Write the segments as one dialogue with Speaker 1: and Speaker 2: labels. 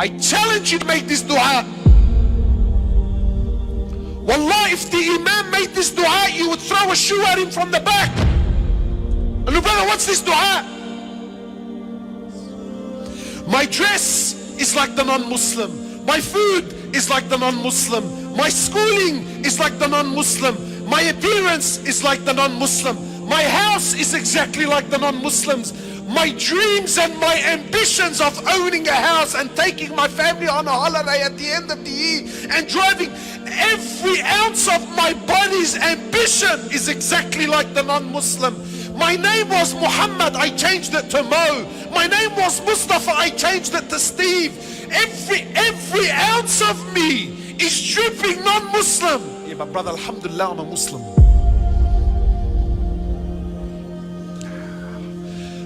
Speaker 1: I challenge you to make this dua. Wallah, if the Imam made this dua, you would throw a shoe at him from the back. And look, brother, what's this dua? My dress is like the non-Muslim. My food is like the non-Muslim. My schooling is like the non-Muslim. My appearance is like the non-Muslim. My house is exactly like the non-Muslims. My dreams and my ambitions of owning a house and taking my family on a holiday at the end of the year and driving, every ounce of my body's ambition is exactly like the non-Muslim. My name was Muhammad, I changed it to Mo. My name was Mustafa, I changed it to Steve. Every ounce of me is dripping non-Muslim. Yeah, but brother, alhamdulillah, I'm a Muslim.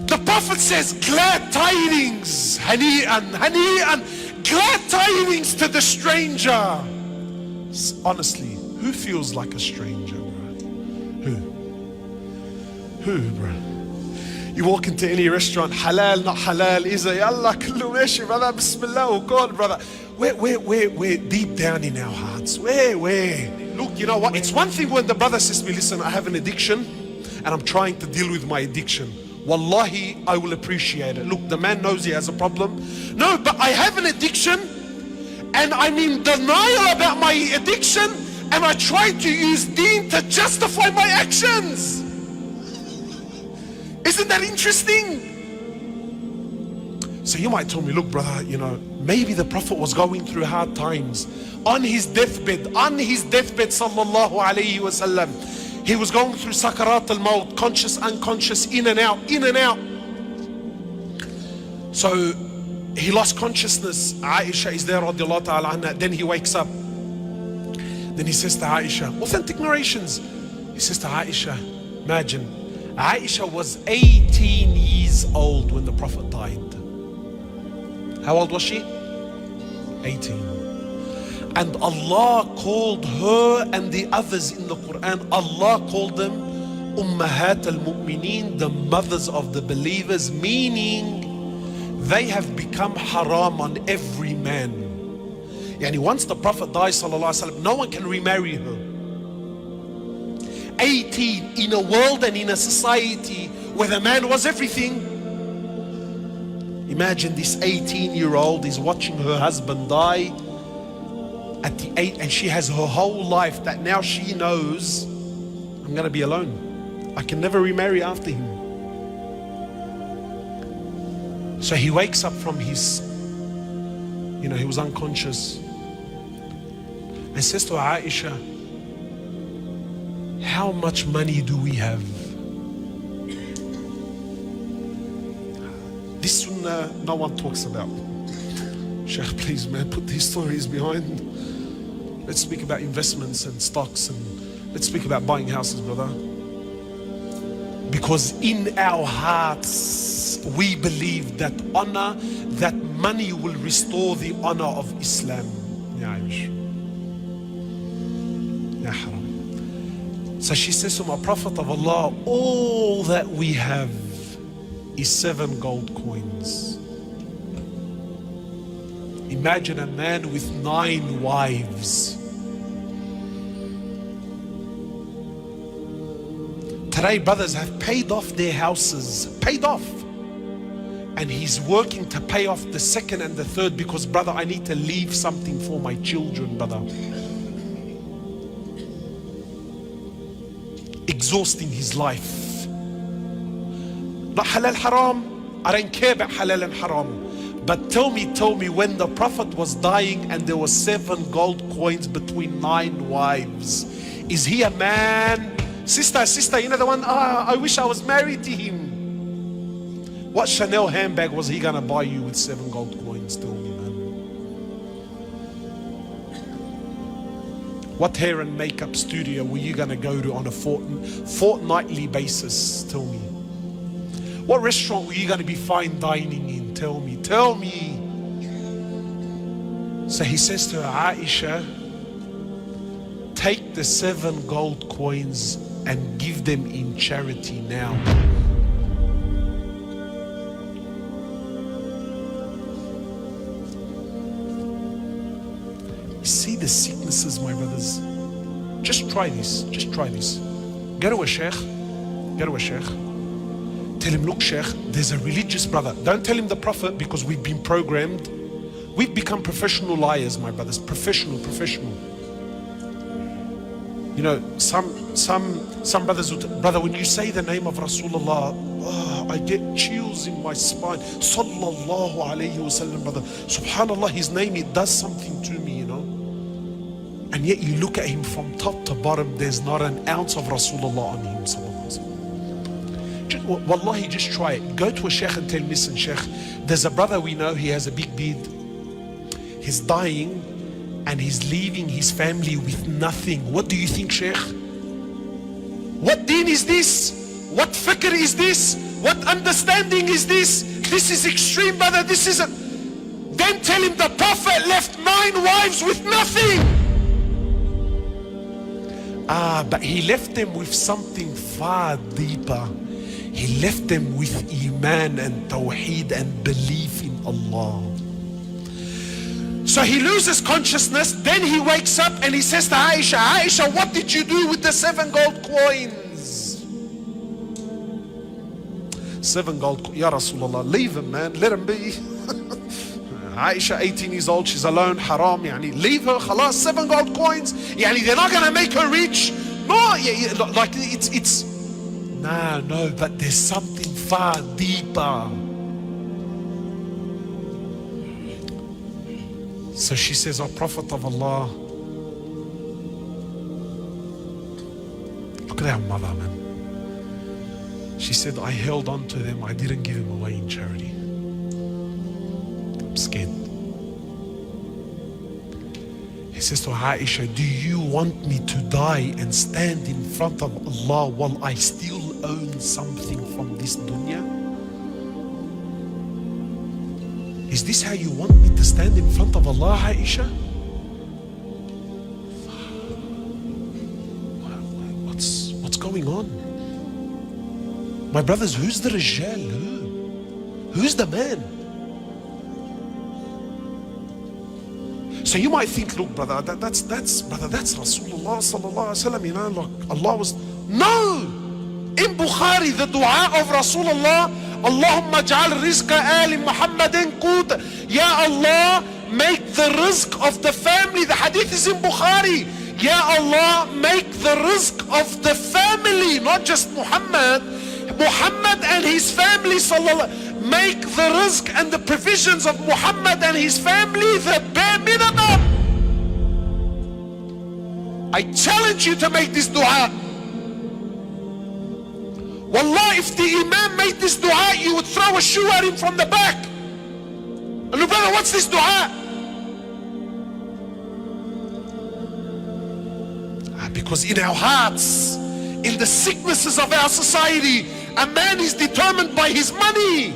Speaker 1: The Prophet says, glad tidings, hani'an, hani'an, glad tidings to the stranger. Honestly, who feels like a stranger, bro? Who, bro? You walk into any restaurant, halal, not halal, is a yallah, kullu meshi, brother, bismillah, oh God, brother. We're deep down in our hearts. Where? Look, you know what? It's one thing when the brother says to me, listen, I have an addiction and I'm trying to deal with my addiction. Wallahi, I will appreciate it. Look, the man knows he has a problem. No, but I have an addiction and I'm in denial about my addiction and I try to use deen to justify my actions. Isn't that interesting? So you might tell me, look brother, you know, maybe the Prophet was going through hard times. On his deathbed, sallallahu alayhi wasallam, he was going through sakarat al-maut, conscious, unconscious, in and out. So he lost consciousness. Aisha is there, radiallahu ta'ala anha. Then he wakes up. Then he says to Aisha, authentic narrations. He says to Aisha, imagine, Aisha was 18 years old when the Prophet died. How old was she? 18. And Allah called her and the others in the Quran, Allah called them Ummahat al-Mu'mineen, the mothers of the believers, meaning they have become haram on every man. Yani once the Prophet dies, sallallahu alaihi wasallam, no one can remarry her. 18 in a world and in a society where the man was everything. Imagine this 18-year-old is watching her husband die at the age, and she has her whole life that now she knows, I'm going to be alone. I can never remarry after him. So he wakes up from his, he was unconscious, and says to Aisha, how much money do we have? This sunnah no one talks about. Sheikh, please man, put these stories behind. Let's speak about investments and stocks, and let's speak about buying houses, brother. Because in our hearts, we believe that honor, that money will restore the honor of Islam. Ya Aish. Ya haram. So she says to my Prophet of Allah, all that we have is 7 gold coins. Imagine a man with 9 wives. Today brothers have paid off their houses, paid off. And he's working to pay off the 2nd and the 3rd because brother, I need to leave something for my children, brother. Exhausting his life. Not halal haram, I don't care about halal and haram. But tell me when the Prophet was dying and there were 7 gold coins between 9 wives, is he a man? Sister, you know the one, I wish I was married to him. What Chanel handbag was he gonna buy you with 7 gold coins? Tell me, man. What hair and makeup studio were you gonna go to on a fortnightly basis? Tell me. What restaurant were you going to be fine dining in? Tell me. So he says to Aisha, take the 7 gold coins and give them in charity now. See the sicknesses, my brothers. Just try this. Just try this. Go to a sheikh. Go to a sheikh. Tell him, look, sheikh, there's a religious brother. Don't tell him the prophet, because we've been programmed. We've become professional liars, my brothers. Professional. You know, some brothers would, brother, when you say the name of Rasulullah, oh, I get chills in my spine. Sallallahu alayhi wasallam, brother. Subhanallah, his name, it does something to me, you know. And yet you look at him from top to bottom, there's not an ounce of Rasulullah on him, sallallahu alayhi wasallam. Wallahi, just try it. Go to a sheikh and tell him, listen, sheikh, there's a brother we know, he has a big beard. He's dying and he's leaving his family with nothing. What do you think, sheikh? What deen is this? What fikr is this? What understanding is this? This is extreme, brother. This isn't. Then tell him the prophet left 9 wives with nothing. But he left them with something far deeper. He left them with iman and tawheed and belief in Allah. So he loses consciousness, then he wakes up and he says to Aisha, Aisha, what did you do with the 7 gold coins? 7 gold coins. Ya Rasulullah, leave him, man, let him be. Aisha, 18 years old, she's alone, haram, yani, leave her, khalas, 7 gold coins, yani, they're not gonna make her rich. No, like it's no, but there's something far deeper. So she says, oh Prophet of Allah, look at our mother, man. She said, I held on to them, I didn't give them away in charity. I'm scared. He says to Aisha, do you want me to die and stand in front of Allah while I still own something from this dunya? Is this how you want me to stand in front of Allah, Aisha? What's going on? My brothers, who's the Rijal? Who's the man? So you might think, look, brother, that's Rasulullah sallallahu alaihi wasallam, you know, like Allah was. No! In Bukhari, the dua of Rasulullah, Allahumma ja'al rizqa ali Muhammadin qut. Ya Allah, make the rizq of the family. The hadith is in Bukhari. Ya Allah, make the rizq of the family, not just Muhammad. Muhammad and his family, sallallahu. Make the rizq and the provisions of Muhammad and his family the bare minimum. I challenge you to make this dua. Wallah, if the Imam made this dua, you would throw a shoe at him from the back. And look, brother, what's this dua? Because in our hearts, in the sicknesses of our society, a man is determined by his money.